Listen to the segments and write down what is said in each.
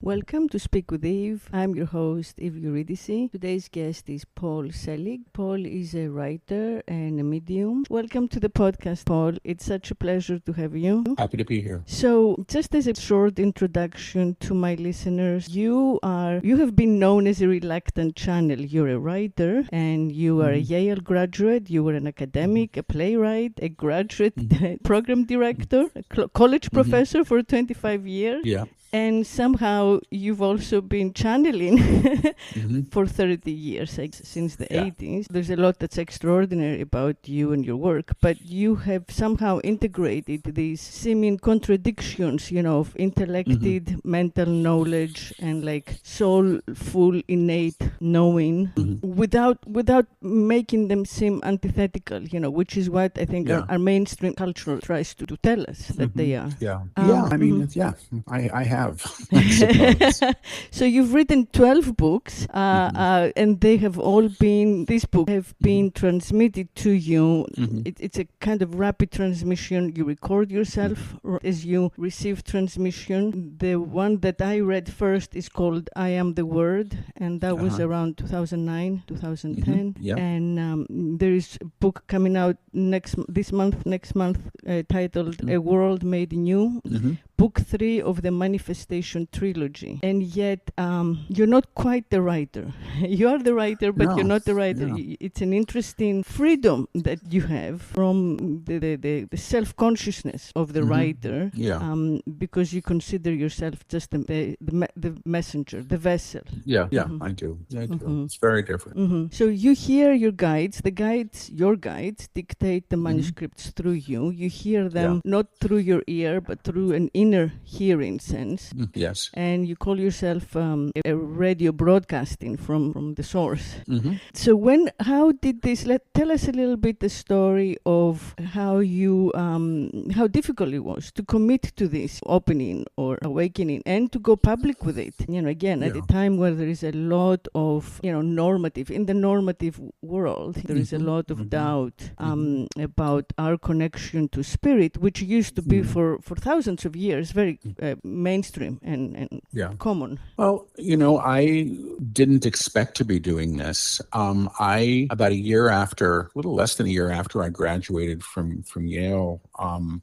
Welcome to Speak with Eve. I'm your host, Eurydice. Today's guest is Paul Selig. Paul is a writer and a medium. Welcome to the podcast, Paul. It's such a pleasure to have you. Happy to be here. So, just as a short introduction to my listeners, you have been known as a reluctant channel. You're a writer and you are a Yale graduate. You were an academic, a playwright, a graduate program director, a college professor for 25 years. Yeah. And somehow you've also been channeling for 30 years, since the 80s. There's a lot that's extraordinary about you and your work, but you have somehow integrated these seeming contradictions, of intellected mental knowledge and like soulful, innate knowing without making them seem antithetical, which is what I think our mainstream culture tries to tell us that they are. Yeah. I have. I suppose. So you've written 12 books, and they have all been, these books have been transmitted to you. It's a kind of rapid transmission. You record yourself as you receive transmission. The one that I read first is called I Am the Word, and that was around 2009, 2010. And there is a book coming out next month, titled A World Made New. Book 3 of the Manifestation Trilogy. And yet, you're not quite the writer. You are the writer, but you're not the writer. No. It's an interesting freedom that you have from the self-consciousness of the writer, because you consider yourself just the messenger, the vessel. I do. It's very different. So you hear your guides. Your guides dictate the manuscripts through you. You hear them not through your ear, but through an inner hearing sense. Yes. And you call yourself a radio broadcasting from the source. So how did this, tell us a little bit the story of how you, how difficult it was to commit to this opening or awakening and to go public with it. At a time where there is a lot of, normative, in the normative world, there is a lot of doubt about our connection to spirit, which used to be for thousands of years very mainstream and common. Well, I didn't expect to be doing this. About a little less than a year after I graduated from Yale,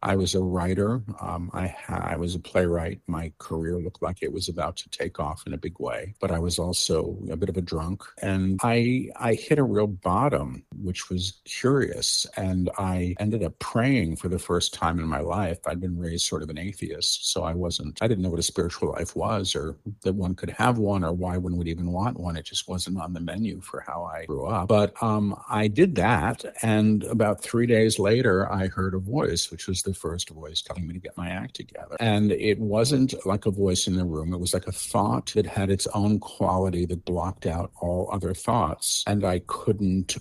I was a writer. I was a playwright. My career looked like it was about to take off in a big way, but I was also a bit of a drunk. And I hit a real bottom, which was curious. And I ended up praying for the first time in my life. I'd been raised sort of an atheist, so I didn't know what a spiritual life was, or that one could have one, or why one would even want one. It just wasn't on the menu for how I grew up. But I did that, and about 3 days later, I heard a voice, which was the first voice telling me to get my act together. And it wasn't like a voice in the room. It was like a thought that had its own quality that blocked out all other thoughts. And I couldn't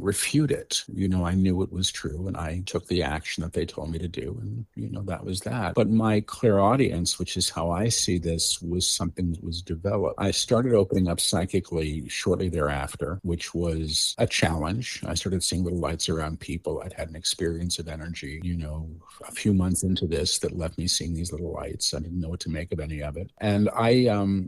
refute it. I knew it was true, and I took the action that they told me to do, and that was that. But my clairaudience, which is how I see this, was something that was developed. I started opening up psychically shortly thereafter, which was a challenge. I started seeing little lights around people. I'd had an experience of energy, a few months into this that left me seeing these little lights. I didn't know what to make of any of it. And I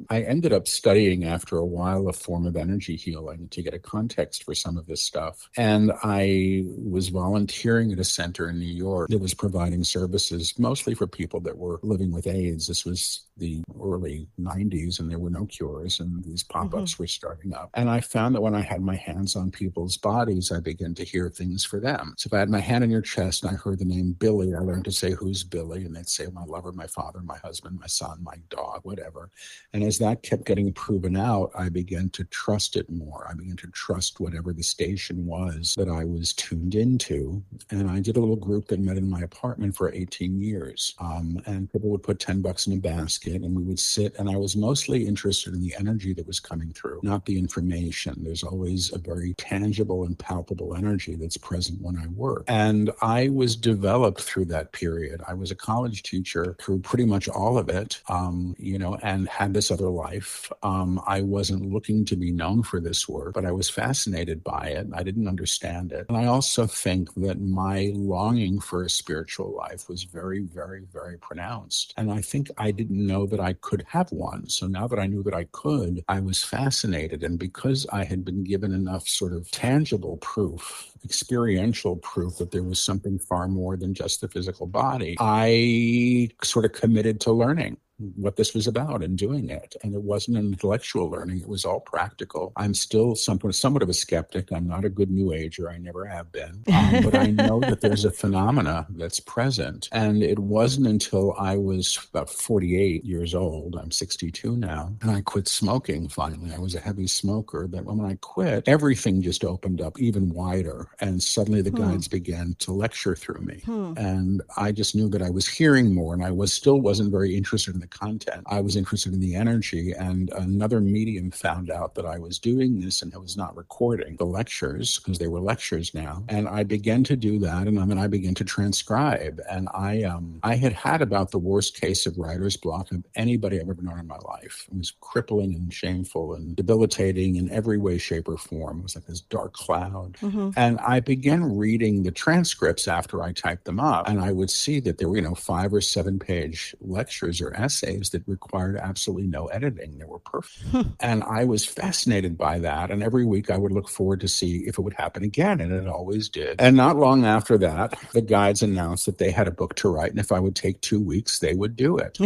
ended up studying after a while a form of energy healing to get a context for some of this stuff. And I was volunteering at a center in New York that was providing services mostly for people that were living with AIDS. This was the early 90s, and there were no cures, and these pop-ups were starting up. And I found that when I had my hands on people's bodies, I began to hear things for them. So if I had my hand on your chest and I heard the name Billy, I learned to say, "Who's Billy?" And they'd say, "My lover, my father, my husband, my son, my dog," whatever. And as that kept getting proven out, I began to trust it more. I began to trust whatever the station was that I was tuned into. And I did a little group that met in my apartment for 18 years. And people would put $10 in a basket, and we would sit, and I was mostly interested in the energy that was coming through, not the information. There's always a very tangible and palpable energy that's present when I work. And I I was developed through that period. I was a college teacher through pretty much all of it, and had this other life. I wasn't looking to be known for this work, but I was fascinated by it. I didn't understand it. And I also think that my longing for a spiritual life was very, very, very pronounced. And I think I didn't know that I could have one. So now that I knew that I could, I was fascinated. And because I had been given enough sort of tangible proof, experiential proof that there was something far more than just the physical body, I sort of committed to learning what this was about and doing it. And it wasn't an intellectual learning. It was all practical. I'm still somewhat of a skeptic. I'm not a good New Ager. I never have been. But I know that there's a phenomena that's present. And it wasn't until I was about 48 years old, I'm 62 now, and I quit smoking finally. I was a heavy smoker, that when I quit, everything just opened up even wider. And suddenly the guides began to lecture through me. And I just knew that I was hearing more, and I wasn't very interested in the content. I was interested in the energy, and another medium found out that I was doing this and I was not recording the lectures because they were lectures now. And I began to do that, and then I began to transcribe. And I had about the worst case of writer's block of anybody I've ever known in my life. It was crippling and shameful and debilitating in every way, shape, or form. It was like this dark cloud. And I began reading the transcripts after I typed them up, and I would see that there were 5 or 7 page lectures or essays that required absolutely no editing. They were perfect. And I was fascinated by that. And every week I would look forward to see if it would happen again. And it always did. And not long after that, the guides announced that they had a book to write. And if I would take 2 weeks, they would do it.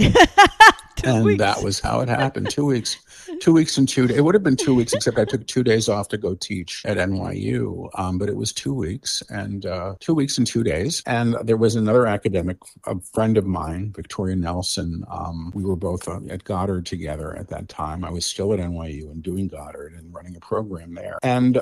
And that was how it happened. 2 weeks. 2 weeks and 2 days. It would have been 2 weeks, except I took 2 days off to go teach at NYU. But it was 2 weeks, and 2 weeks and 2 days. And there was another academic, a friend of mine, Victoria Nelson. We were both at Goddard together at that time. I was still at NYU and doing Goddard and running a program there. And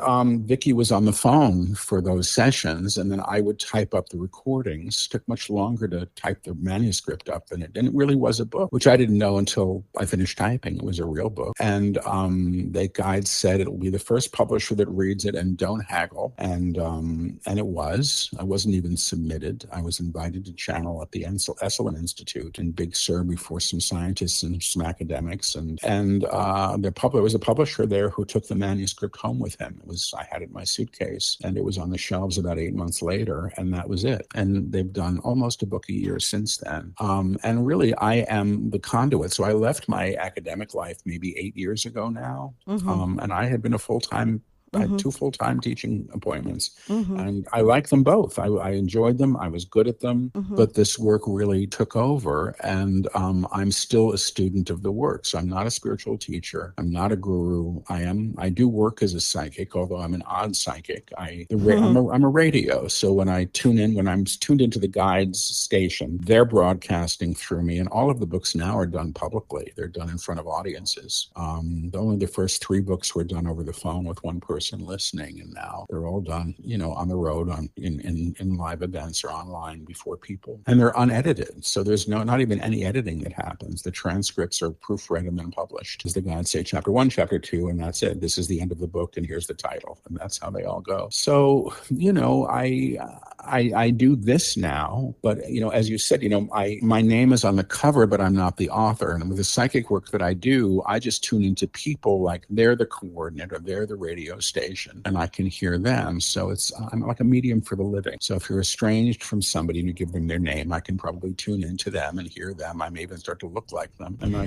Vicky was on the phone for those sessions, and then I would type up the recordings. It took much longer to type the manuscript up than it did. And it really was a book, which I didn't know until I finished typing. It was a real book. And the guide said it'll be the first publisher that reads it, and don't haggle. And it was. I wasn't even submitted. I was invited to channel at the Esalen Institute in Big Sur before some scientists and some academics. And there was a publisher there who took the manuscript home with him. I had it in my suitcase, and it was on the shelves about 8 months later, and that was it. And they've done almost a book a year since then. And really, I am the conduit. So I left my academic life maybe 8 years ago now. And I had been I had 2 full-time teaching appointments, and I liked them both. I enjoyed them. I was good at them, but this work really took over, and I'm still a student of the work. So I'm not a spiritual teacher. I'm not a guru. I do work as a psychic, although I'm an odd psychic. I'm a radio. So when I'm tuned into the guides station, they're broadcasting through me, and all of the books now are done publicly. They're done in front of audiences. Only the first 3 books were done over the phone with one person listening, and now they're all done, on the road, in live events or online before people, and they're unedited. So there's not even any editing that happens. The transcripts are proofread and then published. As the guides say, chapter 1, chapter 2, and that's it. This is the end of the book, and here's the title, and that's how they all go. So I do this now, but as you said, my name is on the cover, but I'm not the author. And with the psychic work that I do, I just tune into people like they're the coordinate or they're the radio station, and I can hear them. So I'm like a medium for the living. So if you're estranged from somebody and you give them their name, I can probably tune into them and hear them. I may even start to look like them, and I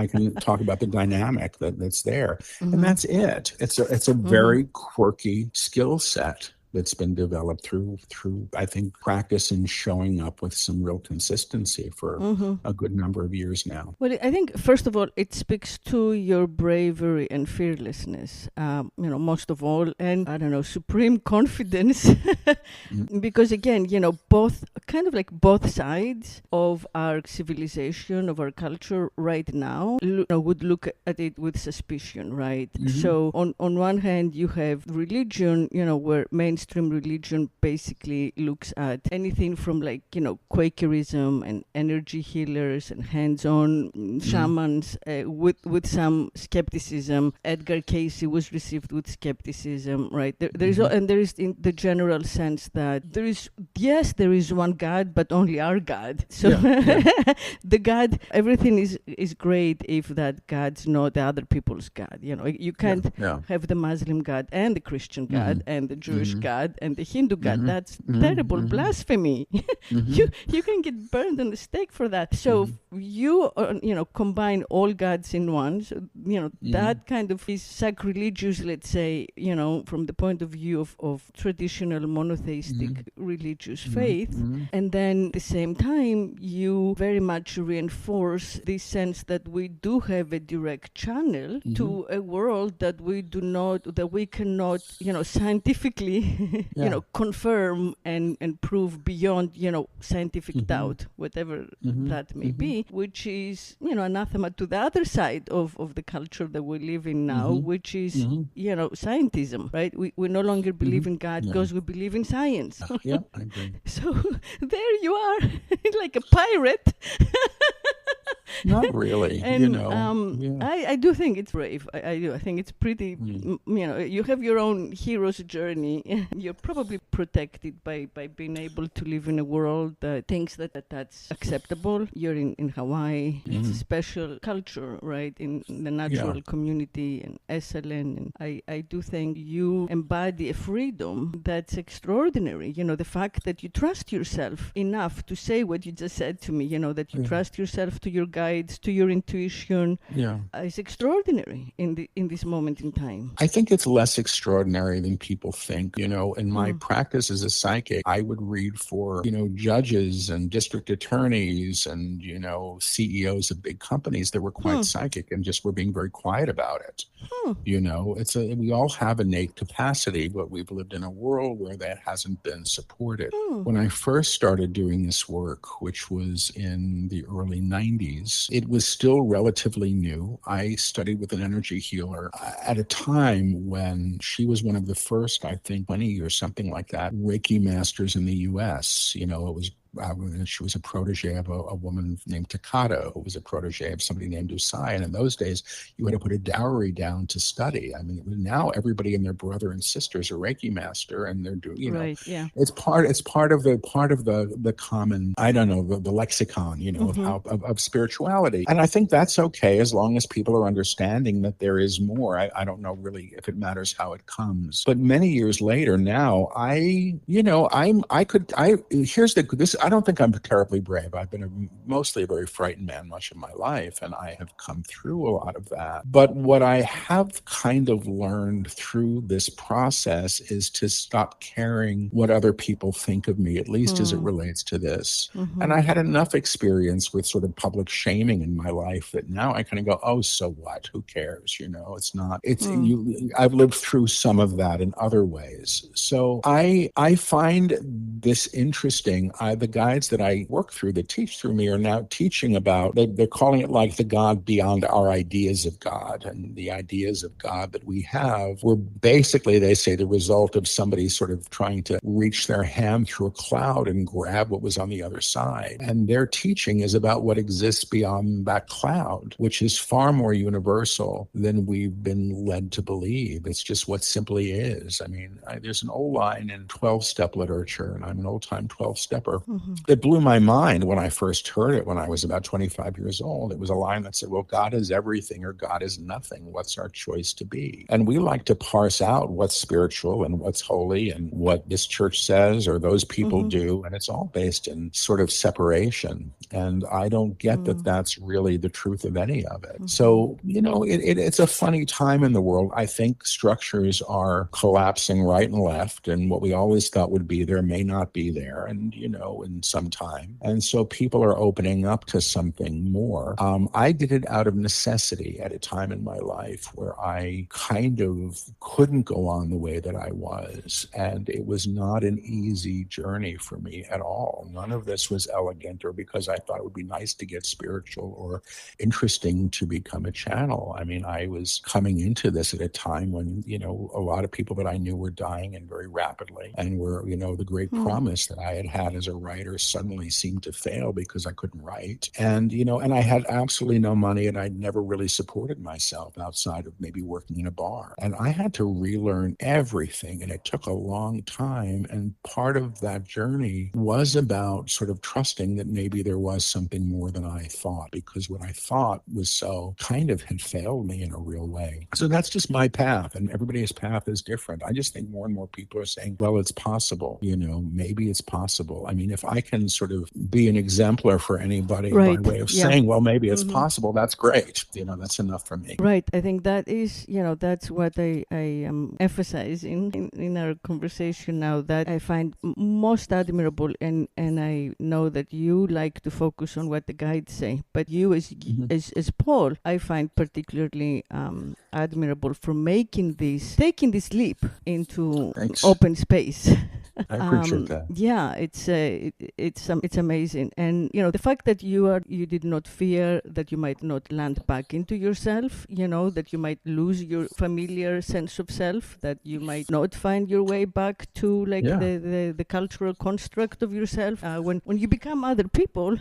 can talk about the dynamic that's there, and that's it. It's a very quirky skill set that's been developed through I think practice and showing up with some real consistency for a good number of years now. Well, I think first of all it speaks to your bravery and fearlessness, most of all, and I don't know, supreme confidence, because again, both sides of our civilization, of our culture right now, would look at it with suspicion, right? So on one hand you have religion, where mainstream mainstream religion basically looks at anything from like, Quakerism and energy healers and hands-on shamans with some skepticism. Edgar Cayce was received with skepticism, right? There is in the general sense that there is one God, but only our God. So the God, everything is great if that God's not the other people's God. You can't have the Muslim God and the Christian God and the Jewish God and the Hindu God. That's terrible blasphemy. You can get burned on the stake for that. So you combine all gods in one. So, that kind of is sacrilegious, let's say, from the point of view of traditional monotheistic religious faith. And then at the same time, you very much reinforce this sense that we do have a direct channel to a world that we cannot, scientifically, confirm and prove beyond, scientific doubt, whatever that may be, which is, anathema to the other side of the culture that we live in now, which is, scientism, right? We no longer believe in God because we believe in science. Yeah, I agree. So there you are, like a pirate. Not really, and, I do think it's brave. I do. I think it's pretty, you have your own hero's journey. You're probably protected by being able to live in a world that thinks that's acceptable. You're in Hawaii. It's a special culture, right, in the natural community and SLN. And I do think you embody a freedom that's extraordinary. The fact that you trust yourself enough to say what you just said to me, that you trust yourself to your guides, to your intuition, is extraordinary in this moment in time. I think it's less extraordinary than people think. In my practice as a psychic, I would read for, judges and district attorneys and, CEOs of big companies that were quite psychic and just were being very quiet about it. We all have innate capacity, but we've lived in a world where that hasn't been supported. When I first started doing this work, which was in the early 90s, it was still relatively new. I studied with an energy healer at a time when she was one of the first, I think, 20 or something like that, Reiki masters in the U.S. It was she was a protege of a woman named Takata, who was a protege of somebody named Usai. And in those days, you had to put a dowry down to study. I mean, now everybody and their brother and sister is a Reiki master, and they're doing, it's part of the common, I don't know, the lexicon, of spirituality. And I think that's okay as long as people are understanding that there is more. I don't know really if it matters how it comes. But many years later now, I don't think I'm terribly brave. I've been mostly a very frightened man much of my life, and I have come through a lot of that. But what I have kind of learned through this process is to stop caring what other people think of me, at least as it relates to this. And I had enough experience with sort of public shaming in my life that now I kind of go, oh, so what? Who cares? I've lived through some of that in other ways. So I find this interesting. The guides that I work through, that teach through me, are now teaching about, they're calling it like the God beyond our ideas of God. And the ideas of God that we have were basically, they say, the result of somebody sort of trying to reach their hand through a cloud and grab what was on the other side. And their teaching is about what exists beyond that cloud, which is far more universal than we've been led to believe. It's just what simply is. I mean, there's an old line in 12-step literature, and I'm an old-time 12-stepper. It blew my mind when I first heard it when I was about 25 years old. It was a line that said, well, God is everything or God is nothing. What's our choice to be? And we like to parse out what's spiritual and what's holy and what this church says or those people do. And it's all based in sort of separation. And I don't get that that's really the truth of any of it. So, it's a funny time in the world. I think structures are collapsing right and left. And what we always thought would be there may not be there. And, in some time. And so people are opening up to something more. I did it out of necessity at a time in my life where I kind of couldn't go on the way that I was. And it was not an easy journey for me at all. None of this was elegant or because I thought it would be nice to get spiritual or interesting to become a channel. I mean, I was coming into this at a time when, a lot of people that I knew were dying and very rapidly and were, the great promise that I had had as a writer suddenly seemed to fail because I couldn't write. And, and I had absolutely no money and I'd never really supported myself outside of maybe working in a bar. And I had to relearn everything and it took a long time. And part of that journey was about sort of trusting that maybe there was something more than I thought, because what I thought was so kind of had failed me in a real way. So that's just my path, and everybody's path is different. I just think more and more people are saying, well, it's possible, maybe it's possible. I mean, if I can sort of be an exemplar for anybody by way of saying, well, maybe it's possible, that's great. That's enough for me. Right. I think that is, that's what I am emphasizing in our conversation now, that I find most admirable, and I know that you like to focus on what the guides say, but you as Paul, I find particularly admirable for taking this leap into open space. I appreciate that. Yeah, it's amazing, and the fact that you did not fear that you might not land back into yourself, that you might lose your familiar sense of self, that you might not find your way back to the cultural construct of yourself. When you become other people,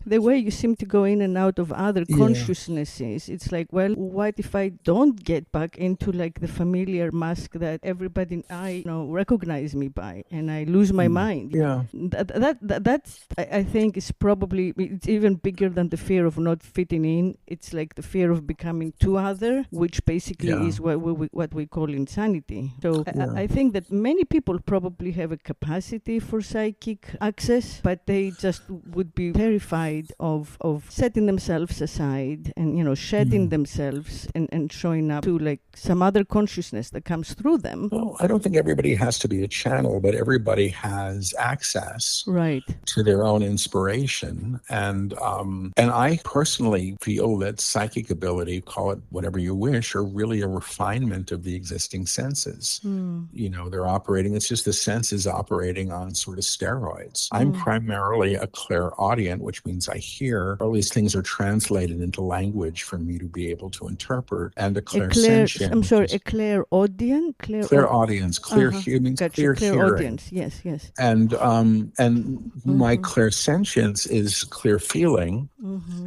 the way you seem to go in and out of other consciousnesses, it's like, well, what if I don't get back into the familiar mask that everybody I recognize me by, and I lose my mind? Yeah. That's I think is probably, it's even bigger than the fear of not fitting in. It's like the fear of becoming too other, which basically is what we call insanity. So I think that many people probably have a capacity for psychic access, but they just would be terrified of setting themselves aside and shedding themselves and showing up to some other consciousness that comes through them. Well, I don't think everybody has to be a channel, but everybody has access to their own inspiration. And I personally feel that psychic ability, call it whatever you wish, are really a refinement of the existing senses. They're operating, it's just the senses operating on sort of steroids. I'm primarily a clairaudient, which means I hear. All these things are translated into language for me to be able to interpret. And a clairsentient. I'm sorry, a clairaudient? Clairaudience. It means clear hearing. Yes. And my clairsentience is clear feeling.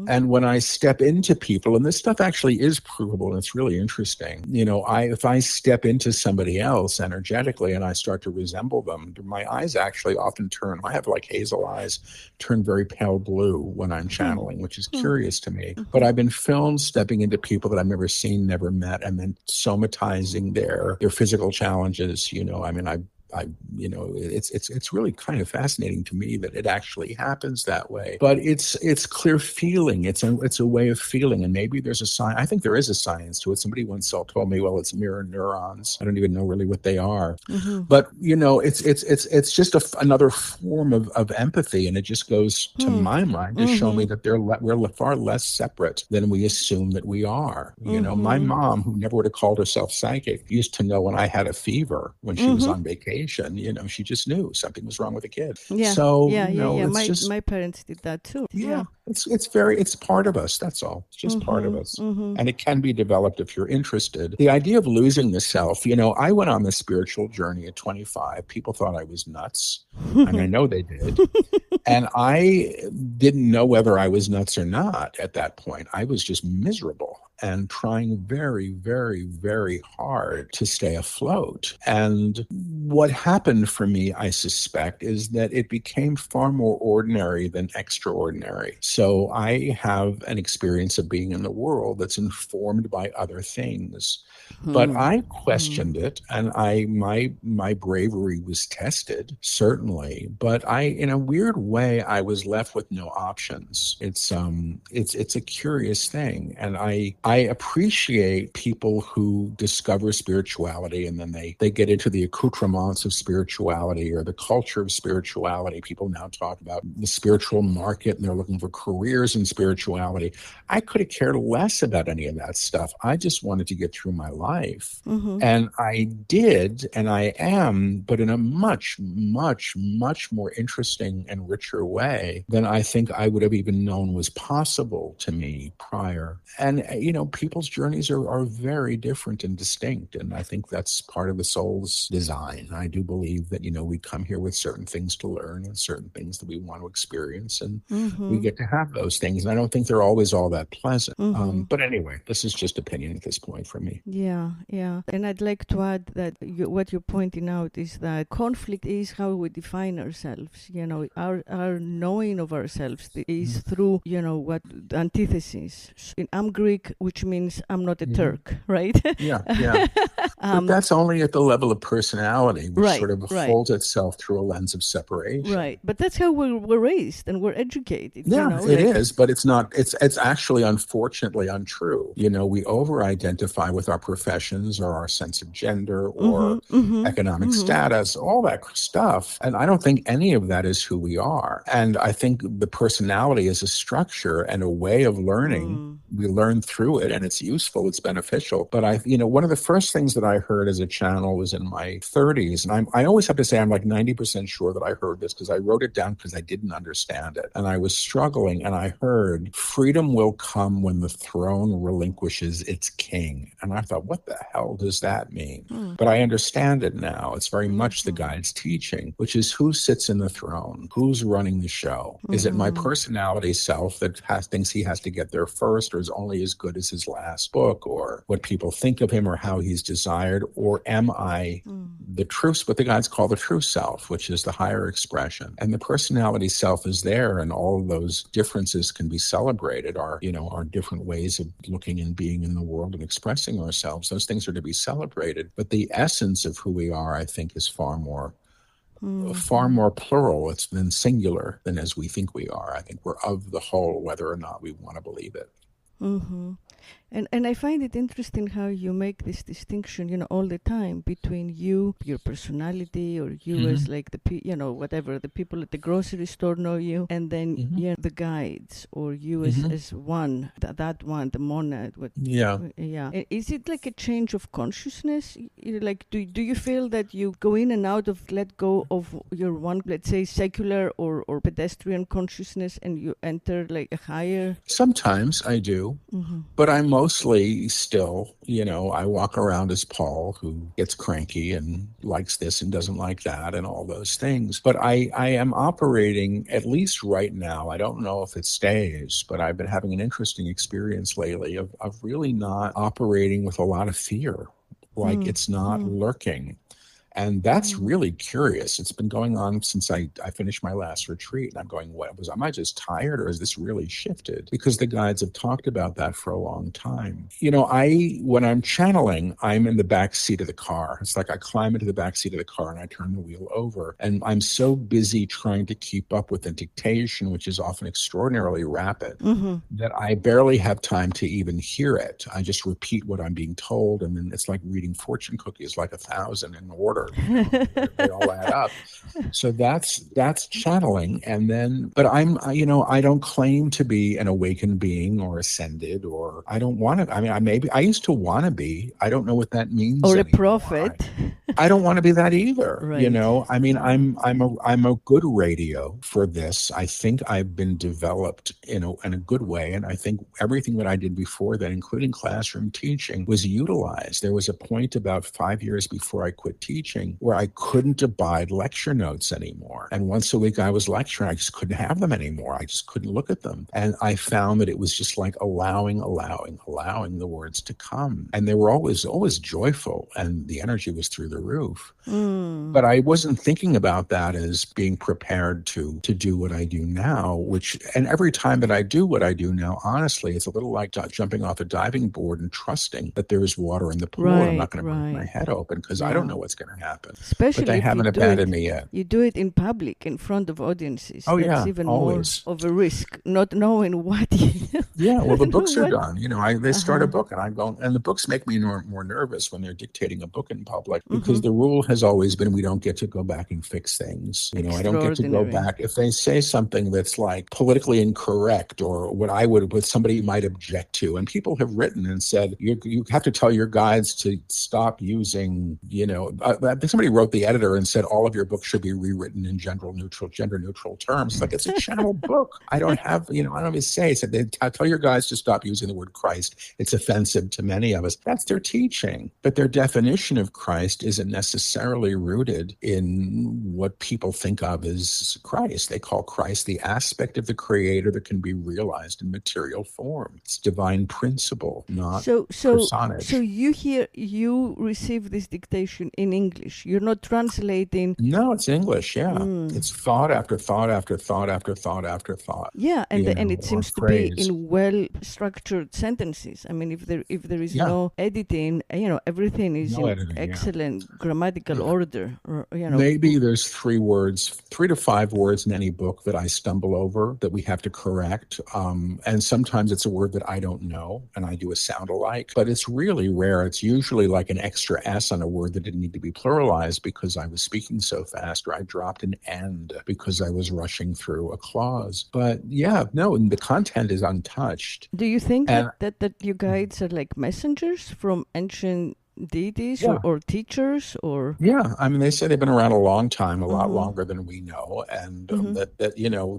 And when I step into people, and this stuff actually is provable, and it's really interesting. If I step into somebody else energetically and I start to resemble them, my eyes actually often turn. I have hazel eyes, turn very pale blue when I'm channeling, which is curious to me. But I've been filmed stepping into people that I've never seen, never met, and then somatizing their physical challenges. It's really kind of fascinating to me that it actually happens that way. But it's clear feeling. It's a way of feeling, and maybe there's a science. I think there is a science to it. Somebody once told me, well, it's mirror neurons. I don't even know really what they are. But it's just another form of empathy, and it just goes to my mind to show me that we're far less separate than we assume that we are. My mom, who never would have called herself psychic, used to know when I had a fever when she was on vacation. She just knew something was wrong with the kid. My parents did that too. It's part of us. That's all. It's just part of us. And it can be developed if you're interested. The idea of losing the self, I went on this spiritual journey at 25. People thought I was nuts. And I know they did. And I didn't know whether I was nuts or not at that point. I was just miserable and trying very, very, very hard to stay afloat. And what happened for me, I suspect, is that it became far more ordinary than extraordinary. So I have an experience of being in the world that's informed by other things. But I questioned it, and my bravery was tested, certainly. But in a weird way, I was left with no options. It's a curious thing, and I I appreciate people who discover spirituality and then they get into the accoutrements of spirituality or the culture of spirituality. People now talk about the spiritual market and they're looking for careers in spirituality. I could have cared less about any of that stuff. I just wanted to get through my life. And I did, and I am, but in a much, much, much more interesting and richer way than I think I would have even known was possible to me prior. And, people's journeys are very different and distinct. And I think that's part of the soul's design. I do believe that, we come here with certain things to learn and certain things that we want to experience. And we get to have those things. And I don't think they're always all that pleasant. But anyway, this is just opinion at this point for me. Yeah. And I'd like to add that what you're pointing out is that conflict is how we define ourselves. Our knowing of ourselves is through, what antithesis. I'm Greek, which means I'm not a Turk, right? Yeah. But that's only at the level of personality, which sort of holds itself through a lens of separation. Right. But that's how we're raised and we're educated. Yeah, it is, but it's not, it's actually unfortunately untrue. We over-identify with our professions or our sense of gender or economic status, all that stuff. And I don't think any of that is who we are. And I think the personality is a structure and a way of learning. We learn through it and it's useful, it's beneficial. But one of the first things that I heard as a channel was in my 30s. And I always have to say I'm like 90% sure that I heard this because I wrote it down because I didn't understand it. And I was struggling and I heard, freedom will come when the throne relinquishes its king. And I thought, what the hell does that mean? But I understand it now. It's very much the guide's teaching, which is who sits in the throne? Who's running the show? Is it my personality self that thinks he has to get there first or is only as good as his last book or what people think of him or how he's desired? Or am I the truth, what the guides call the true self, which is the higher expression? And the personality self is there, and all of those differences can be celebrated, our different ways of looking and being in the world and expressing ourselves. Those things are to be celebrated. But the essence of who we are, I think, is far more plural than singular than as we think we are. I think we're of the whole, whether or not we want to believe it. And I find it interesting how you make this distinction, all the time between you, your personality, or you as like whatever, the people at the grocery store know you, and then the guides, or you as one, that one, the monad. Yeah. Is it like a change of consciousness? Like, do you feel that you go in and out of, let go of your one, let's say, secular or pedestrian consciousness, and you enter like a higher? Sometimes I do, but I'm mostly still, I walk around as Paul, who gets cranky and likes this and doesn't like that and all those things. But I am operating, at least right now, I don't know if it stays, but I've been having an interesting experience lately of really not operating with a lot of fear. Like it's not lurking. And that's really curious. It's been going on since I finished my last retreat. And I'm going, am I just tired or has this really shifted? Because the guides have talked about that for a long time. When I'm channeling, I'm in the back seat of the car. It's like I climb into the back seat of the car and I turn the wheel over. And I'm so busy trying to keep up with the dictation, which is often extraordinarily rapid, that I barely have time to even hear it. I just repeat what I'm being told. And then it's like reading fortune cookies, like 1,000 in order. They all add up. So that's channeling. And then, but I don't claim to be an awakened being or ascended, or I don't want to. I used to want to be. I don't know what that means. Or anymore. A prophet. I don't want to be that either. Right. I'm a good radio for this. I think I've been developed in a good way. And I think everything that I did before that, including classroom teaching, was utilized. There was a point about 5 years before I quit teaching where I couldn't abide lecture notes anymore. And once a week I was lecturing, I just couldn't have them anymore. I just couldn't look at them. And I found that it was just like allowing the words to come. And they were always joyful, and the energy was through the roof. But I wasn't thinking about that as being prepared to do what I do now, and every time that I do what I do now, honestly, it's a little like jumping off a diving board and trusting that there is water in the pool. Right, I'm not going to break my head open because I don't know what's going to happen. Especially but they haven't abandoned me yet. You do it in public, in front of audiences. Oh, That's even always. more of a risk, not knowing what Yeah, well, the books are What? done. They start a book, and I'm going, and the books make me more nervous when they're dictating a book in public, because the rule has always been we don't get to go back and fix things. I don't get to go Extraordinary. back if they say something that's like politically incorrect or what somebody might object to. And people have written and said you have to tell your guides to stop using. I think somebody wrote the editor and said all of your books should be rewritten in gender neutral terms. Like, it's a channel book. I don't even say. So I tell your guys to stop using the word Christ. It's offensive to many of us. That's their teaching. But their definition of Christ isn't necessarily rooted in what people think of as Christ. They call Christ the aspect of the Creator that can be realized in material form. It's divine principle, not personage. So you receive this dictation in English. You're not translating. No, it's English. Yeah, it's thought after thought after thought after thought after thought. Yeah, and it seems to be in well-structured sentences. I mean, if there is no editing, everything is in excellent grammatical order. Maybe there's 3 to 5 words in any book that I stumble over that we have to correct. And sometimes it's a word that I don't know, and I do a sound alike. But it's really rare. It's usually like an extra S on a word that didn't need to be pluralized because I was speaking so fast, or I dropped an end because I was rushing through a clause. But and the content is untouched. Do you think that you guides are like messengers from ancient deities or teachers? Or I mean, they say they've been around a long time, a lot longer than we know, and that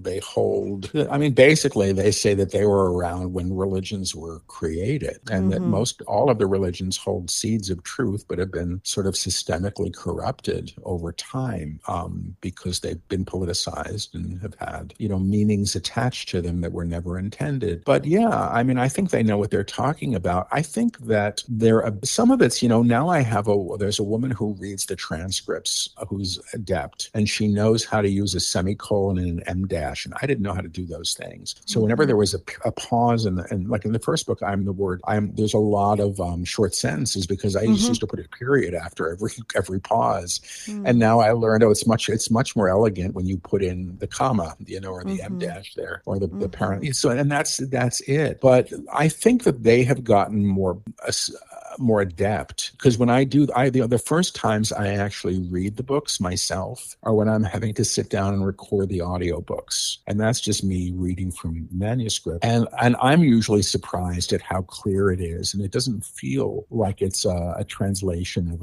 they hold. I mean, basically, they say that they were around when religions were created, and that all of the religions hold seeds of truth, but have been sort of systemically corrupted over time because they've been politicized and have had meanings attached to them that were never intended. But I mean, I think they know what they're talking about. I think that some of it's now there's a woman who reads the transcripts who's adept, and she knows how to use a semicolon and an em dash, and I didn't know how to do those things. So whenever there was a pause and like in the first book, there's a lot of short sentences because I just used to put a period after every pause. And now I learned, it's much more elegant when you put in the comma, or the em dash there, or the parent. So, and that's it. But I think that they have gotten more adept, because when the first times I actually read the books myself are when I'm having to sit down and record the audiobooks, and that's just me reading from manuscript, and I'm usually surprised at how clear it is, and it doesn't feel like it's a translation of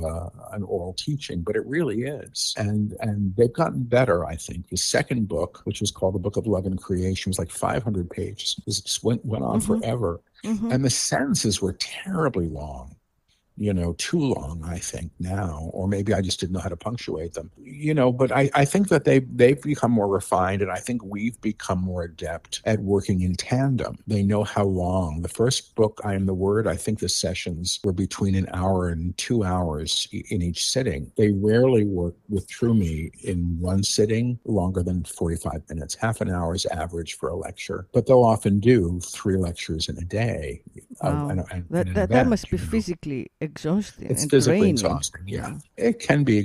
an oral teaching, but it really is, and they've gotten better. I think the second book, which was called The Book of Love and Creation, was like 500 pages. It just went on forever, and the sentences were terribly long. Too long, I think, now, or maybe I just didn't know how to punctuate them, but I think that they've become more refined, and I think we've become more adept at working in tandem. They know how long. The first book, I Am the Word, I think the sessions were between an hour and 2 hours in each sitting. They rarely work through me in one sitting longer than 45 minutes. Half an hour is average for a lecture, but they'll often do 3 lectures in a day. Wow. That must be physically exhausting. It's and physically draining. exhausting. Yeah, it can be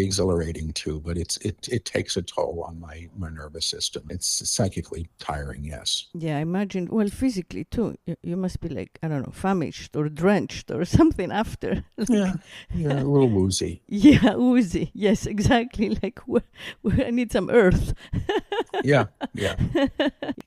exhilarating too, but it takes a toll on my nervous system. It's psychically tiring. Yes. Yeah, I imagine. Well, physically too. You must be like, I don't know, famished or drenched or something after. Yeah, a little woozy. Yeah, woozy. Yes, exactly. Like I need some earth. Yeah.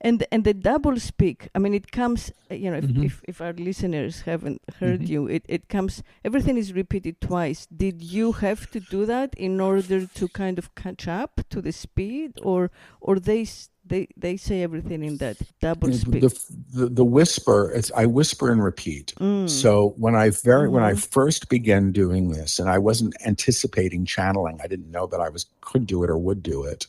And the double speak. I mean, it comes. If our listeners haven't heard you, it comes. Everything is repeated twice. Did you have to do that in order to kind of catch up to the speed, or they say everything in that double speak? The whisper, I whisper and repeat. So when I first began doing this, and I wasn't anticipating channeling, I didn't know that I could do it or would do it.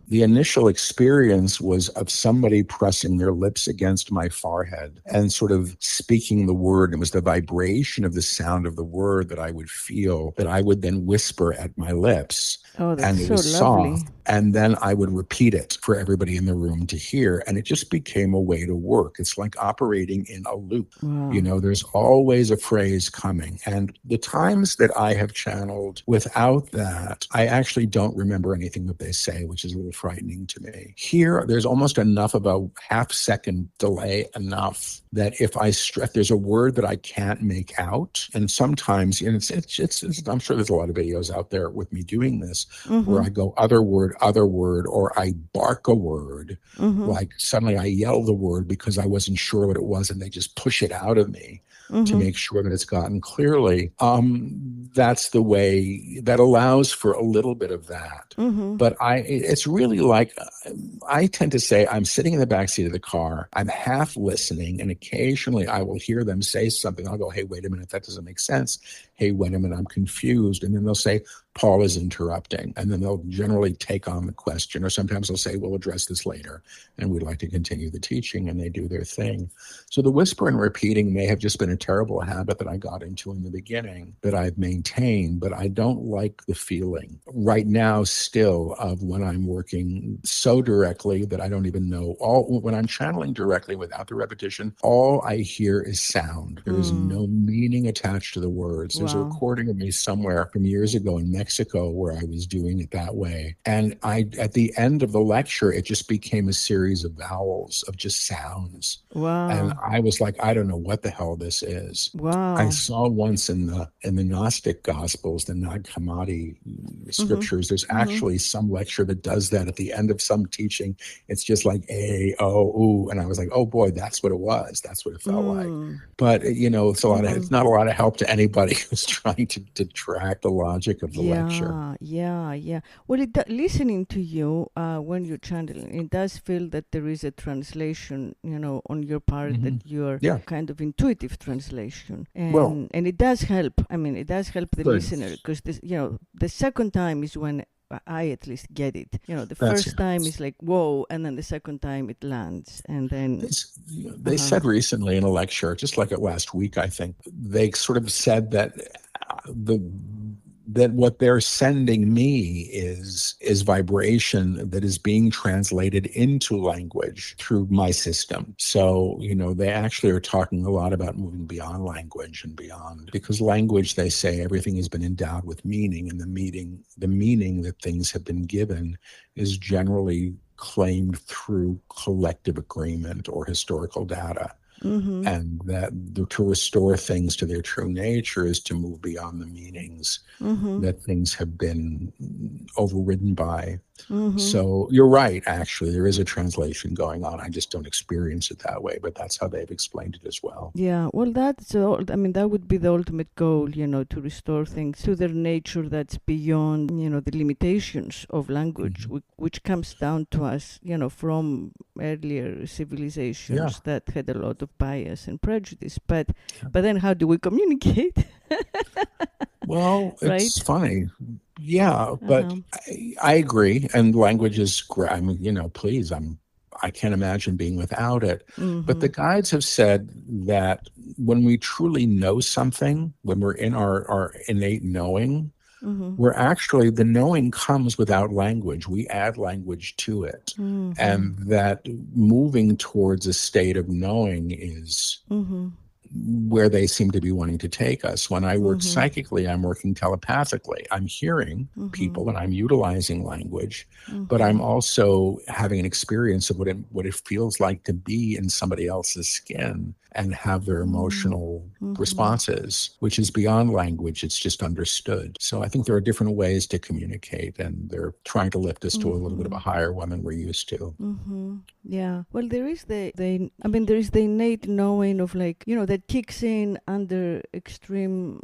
The initial experience was of somebody pressing their lips against my forehead and sort of speaking the word. It was the vibration of the sound of the word that I would feel, that I would then whisper at my lips. Oh, that's and it so was lovely. soft. and then I would repeat it for everybody in the room to hear. And it just became a way to work. It's like operating in a loop. Wow. You know, there's always a phrase coming. And the times that I have channeled without that, I actually don't remember anything that they say, which is a little frightening to me. Here, there's almost enough of a half-second delay enough that if there's a word that I can't make out, and sometimes, and it's I'm sure there's a lot of videos out there with me doing this, where I go other word, or I bark a word, like suddenly I yell the word because I wasn't sure what it was, and they just push it out of me to make sure that it's gotten clearly. That's the way that allows for a little bit of that. But it's really like, I tend to say I'm sitting in the backseat of the car, I'm half listening, and occasionally I will hear them say something. I'll go, hey, wait a minute, that doesn't make sense. Hey, wait a minute, I'm confused. And then they'll say, Paul is interrupting. And then they'll generally take on the question, or sometimes they'll say, we'll address this later, and we'd like to continue the teaching, and they do their thing. So the whisper and repeating may have just been a terrible habit that I got into in the beginning that I've maintained, but I don't like the feeling right now still of when I'm working so directly that I don't even know. When I'm channeling directly without the repetition, all I hear is sound. There is no meaning attached to the words. There's a recording of me somewhere from years ago in Mexico where I was doing it that way. And at the end of the lecture, it just became a series of vowels of just sounds. Wow. And I was like, I don't know what the hell this is. Wow. I saw once in the Gnostic Gospels, the Nag Hammadi scriptures, there's actually some lecture that does that at the end of some teaching. It's just like A, O, U. And I was like, oh boy, that's what it was. That's what it felt like. But, you know, it's it's not a lot of help to anybody who's trying to track the logic of the lecture. Yeah. Well, listening to you when you're channeling, it does feel that there is a translation, you know, on your part, that you're kind of intuitive translation. And it does help. I mean, it does help the listener, because this, you know, the second time is when I at least get it. You know, the first time is like, whoa, and then the second time it lands. And then they said recently in a lecture, just like last week, I think, they sort of said that that what they're sending me is vibration that is being translated into language through my system. So, you know, they actually are talking a lot about moving beyond language and beyond, because language, they say, everything has been endowed with meaning, and the meaning that things have been given is generally claimed through collective agreement or historical data. And that to restore things to their true nature is to move beyond the meanings that things have been overridden by. So you're right, actually, there is a translation going on. I just don't experience it that way, but that's how they've explained it as well. Yeah, well, that would be the ultimate goal, you know, to restore things to their nature that's beyond, you know, the limitations of language, which comes down to us, you know, from earlier civilizations that had a lot of bias and prejudice. But then how do we communicate? Well, it's funny. Yeah, but I agree. And language is, I mean, you know, please, I can't imagine being without it. But the guides have said that when we truly know something, when we're in our innate knowing, we're actually, the knowing comes without language. We add language to it. And that moving towards a state of knowing is where they seem to be wanting to take us. When I work psychically, I'm working telepathically. I'm hearing people and I'm utilizing language, but I'm also having an experience of what it feels like to be in somebody else's skin and have their emotional responses, which is beyond language. It's just understood. So I think there are different ways to communicate, and they're trying to lift us to a little bit of a higher one than we're used to. Yeah. Well, there is there is the innate knowing of, like, you know, that kicks in under extreme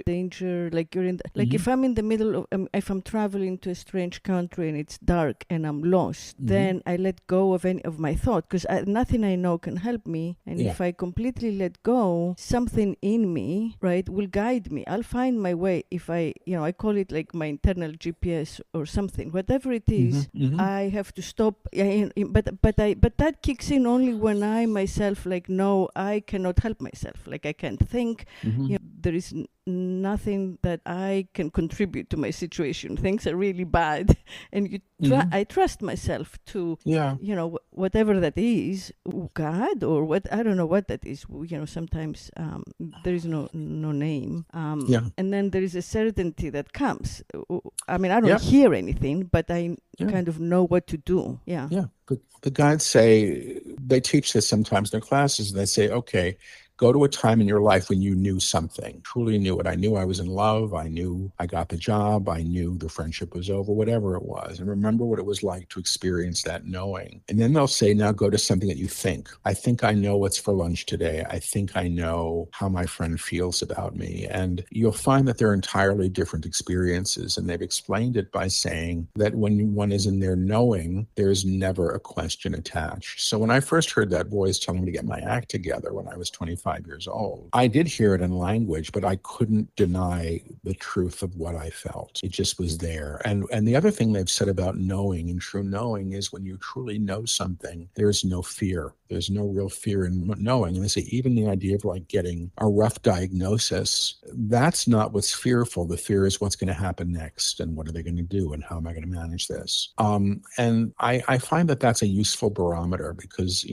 danger. Like you're in, if I'm in the middle of, if I'm traveling to a strange country and it's dark and I'm lost, then I let go of any of my thought, because nothing I know can help me. And if I completely let go, something in me, right, will guide me. I'll find my way. If I call it like my internal GPS or something, whatever it is, I have to stop. But that kicks in only when I myself, like, no, I cannot help myself. myself. Like I can't think. There is nothing that I can contribute to my situation. Things are really bad, and I trust myself to, whatever that is, God or what, I don't know what that is. Sometimes there is no name. And then there is a certainty that comes. I mean, I don't hear anything, but I kind of know what to do. Yeah. But the guides say, they teach this sometimes in their classes, and they say, okay, go to a time in your life when you knew something, truly knew it. I knew I was in love. I knew I got the job. I knew the friendship was over, whatever it was. And remember what it was like to experience that knowing. And then they'll say, now go to something that you think. I think I know what's for lunch today. I think I know how my friend feels about me. And you'll find that they're entirely different experiences. And they've explained it by saying that when one is in their knowing, there's never a question attached. So when I first heard that voice telling me to get my act together when I was 25 years old, I did hear it in language, but I couldn't deny the truth of what I felt. It just was there. And the other thing they've said about knowing and true knowing is when you truly know something, there's no fear. There's no real fear in knowing. And they say even the idea of like getting a rough diagnosis, that's not what's fearful. The fear is what's going to happen next and what are they going to do and how am I going to manage this? And I find that that's a useful barometer because,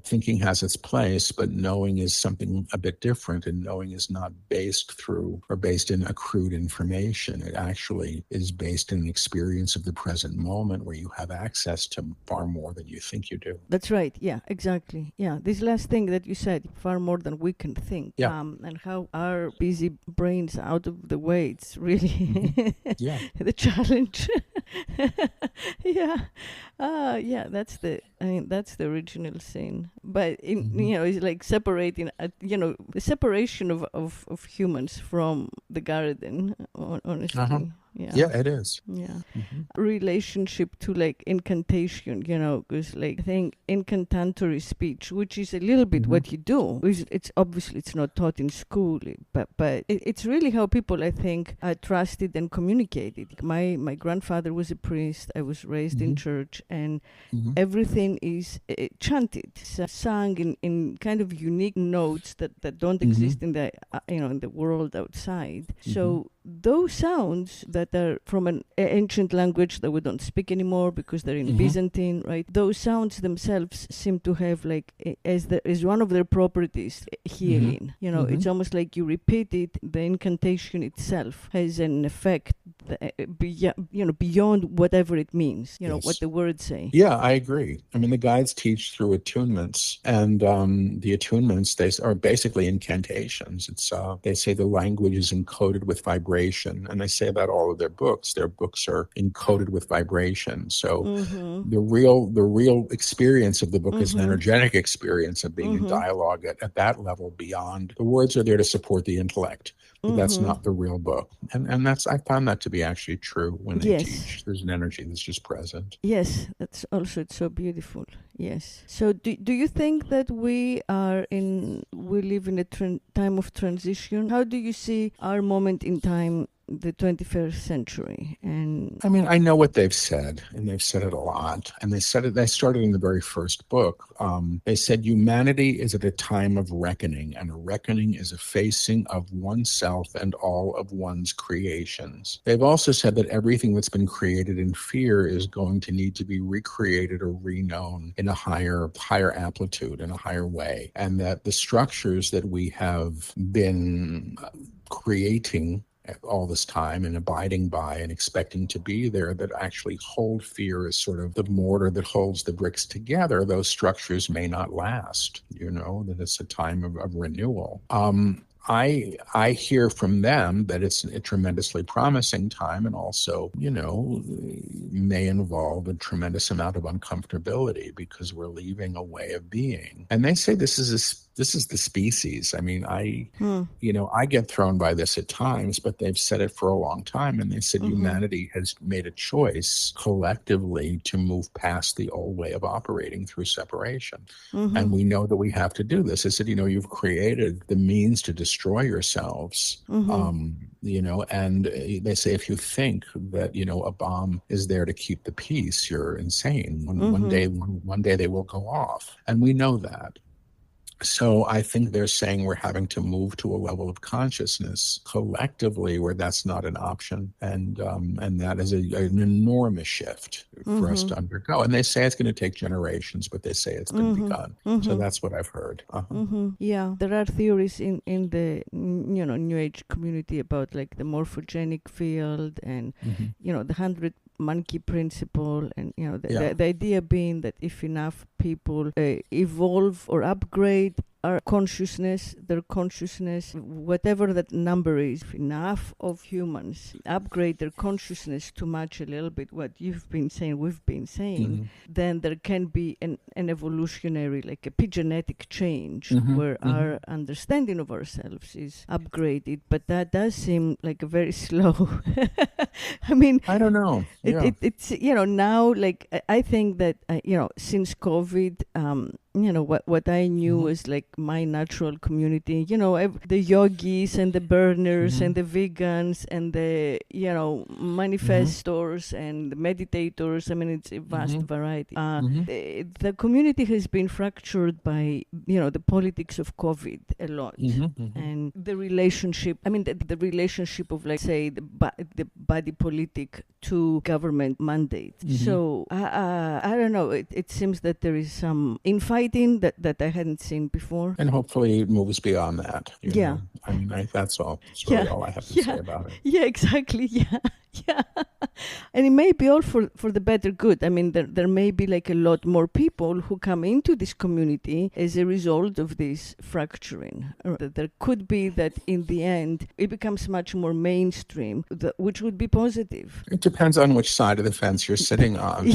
thinking has its place, but knowing is something a bit different, and knowing is not based in accrued information. It actually is based in the experience of the present moment where you have access to far more than you think you do. That's right. Yeah, exactly. Yeah, this last thing that you said, far more than we can think. Yeah. And how our busy brains out of the way, it's really the challenge. That's the original sin. But it's like separating, the separation of humans from the garden, honestly. Yeah, it is. Yeah. Relationship to like incantation, because like I think incantatory speech, which is a little bit what you do, it's obviously it's not taught in school, but it's really how people, I think, trusted and communicated. My grandfather was a priest. I was raised in church, and everything is chanted, sung in kind of unique notes that don't exist in the in the world outside. So those sounds that are from an ancient language that we don't speak anymore because they're in Byzantine, right? Those sounds themselves seem to have like as one of their properties, healing. It's almost like you repeat it. The incantation itself has an effect beyond whatever it means. What the words say. Yeah, I agree. I mean, the guides teach through attunements, and the attunements they are basically incantations. It's they say the language is encoded with vibration, and they say about all of their books. Their books are encoded with vibration. So the real experience of the book is an energetic experience of being in dialogue at that level beyond. The words are there to support the intellect. But that's not the real book. And that's, I found that to be actually true when they teach. There's an energy that's just present. Yes, that's also, it's so beautiful. Yes. So do you think that we live in a time of transition? How do you see our moment in time, the 21st century? And I mean, I know what they've said, and they've said it a lot. And they started in the very first book. They said humanity is at a time of reckoning, and a reckoning is a facing of oneself and all of one's creations. They've also said that everything that's been created in fear is going to need to be recreated or reknown in a higher amplitude, in a higher way. And that the structures that we have been creating all this time and abiding by and expecting to be there, that actually hold fear as sort of the mortar that holds the bricks together, those structures may not last, that it's a time of renewal. I hear from them that it's a tremendously promising time, and also, may involve a tremendous amount of uncomfortability because we're leaving a way of being. And they say this is the species. I mean, I get thrown by this at times, but they've said it for a long time. And they said humanity has made a choice collectively to move past the old way of operating through separation. And we know that we have to do this. They said, you've created the means to destroy yourselves. And they say, if you think that, a bomb is there to keep the peace, you're insane. One day they will go off. And we know that. So I think they're saying we're having to move to a level of consciousness collectively where that's not an option, and that is an enormous shift for us to undergo. And they say it's going to take generations, but they say it's been begun. So that's what I've heard. Yeah, there are theories in the New Age community about like the morphogenic field and the 100 monkey principle, and the idea being that if enough people evolve or upgrade their consciousness, whatever that number is, if enough of humans upgrade their consciousness to match a little bit what we've been saying, then there can be an evolutionary, like a epigenetic change where our understanding of ourselves is upgraded. But that does seem like a very slow. I mean, I don't know. It's now, like I think that since COVID, what I knew was like my natural community, the yogis and the burners and the vegans and the manifestors and the meditators. I mean, it's a vast variety. The community has been fractured by the politics of COVID a lot, and the relationship. I mean, the relationship of, like, say, the body politic to government mandates. So I don't know. It seems that there is some infighting that I hadn't seen before, and hopefully it moves beyond that. You know? I mean, that's all. That's really all I have to say about it. Yeah, exactly. Yeah. And it may be all for the better good. I mean, there may be like a lot more people who come into this community as a result of this fracturing. There could be that in the end it becomes much more mainstream, which would be positive. It depends on which side of the fence you're sitting on.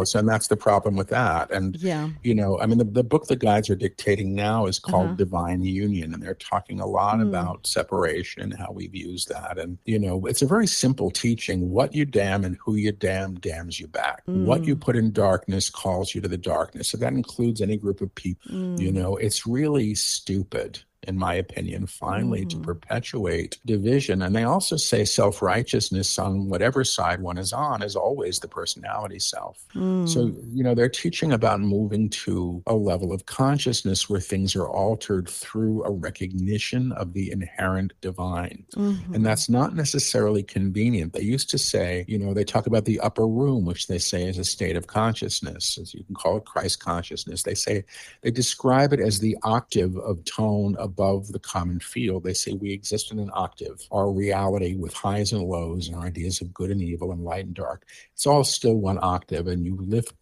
So, and that's the problem with that. And I mean, the book the guides are dictating now is called Divine Union, and they're talking a lot about separation and how we've used that. And it's a very simple teaching. What you damn and who you damns you back. What you put in darkness calls you to the darkness. So that includes any group of people. It's really stupid, in my opinion, finally, to perpetuate division. And they also say self-righteousness on whatever side one is on is always the personality self. So, they're teaching about moving to a level of consciousness where things are altered through a recognition of the inherent divine. And that's not necessarily convenient. They used to say, they talk about the upper room, which they say is a state of consciousness, as you can call it Christ consciousness. They describe it as the octave of tone above the common field. They say we exist in an octave. Our reality with highs and lows and our ideas of good and evil and light and dark, it's all still one octave. And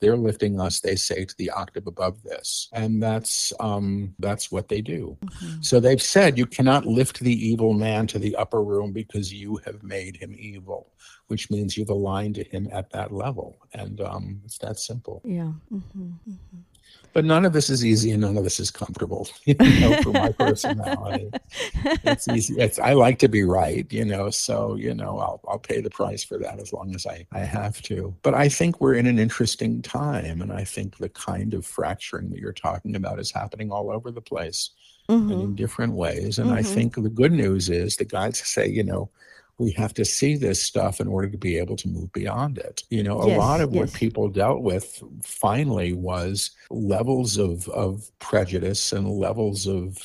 they're lifting us, they say, to the octave above this. And that's what they do. So they've said you cannot lift the evil man to the upper room because you have made him evil, which means you've aligned to him at that level. And it's that simple. Yeah. But none of this is easy and none of this is comfortable, for my personality. It's easy. I like to be right, so, I'll pay the price for that as long as I have to. But I think we're in an interesting time. And I think the kind of fracturing that you're talking about is happening all over the place and in different ways. And I think the good news is the guides say, we have to see this stuff in order to be able to move beyond it. A lot of what people dealt with finally was levels of prejudice and levels of,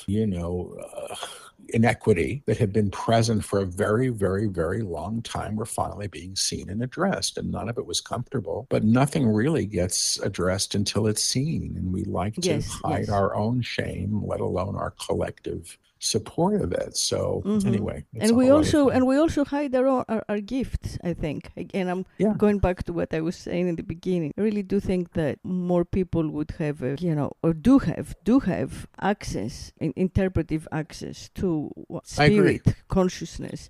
inequity that have been present for a very, very, very long time were finally being seen and addressed. And none of it was comfortable, but nothing really gets addressed until it's seen. And we like to hide our own shame, let alone our collective support of it. So anyway, and we also hide our gifts, I think. Again, I'm going back to what I was saying in the beginning. I really do think that more people would have or do have access, interpretive access to spirit consciousness,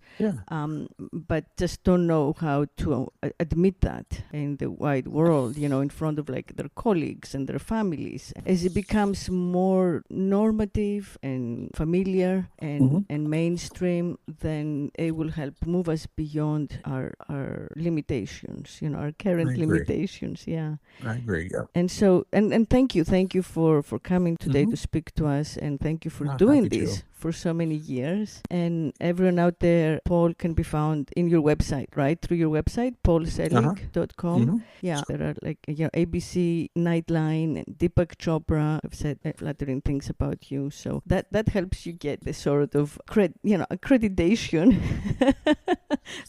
but just don't know how to admit that in the wide world, in front of like their colleagues and their families. As it becomes more normative and familiar and mainstream, then it will help move us beyond our limitations, our current limitations. Yeah, I agree. Yeah. And so, and thank you for coming today to speak to us, and thank you for doing this for so many years. And everyone out there, Paul can be found in your website, right? Through your website, paulselig.com. Yeah, there are like, ABC, Nightline, and Deepak Chopra have said flattering things about you. So that helps you get the sort of accreditation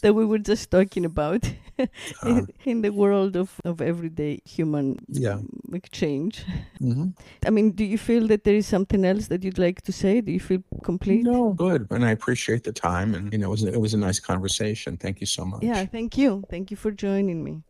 that we were just talking about in the world of everyday human exchange. I mean, do you feel that there is something else that you'd like to say? Do you feel complete? No, good. And I appreciate the time. And, it was a nice conversation. Thank you so much. Yeah, thank you. Thank you for joining me.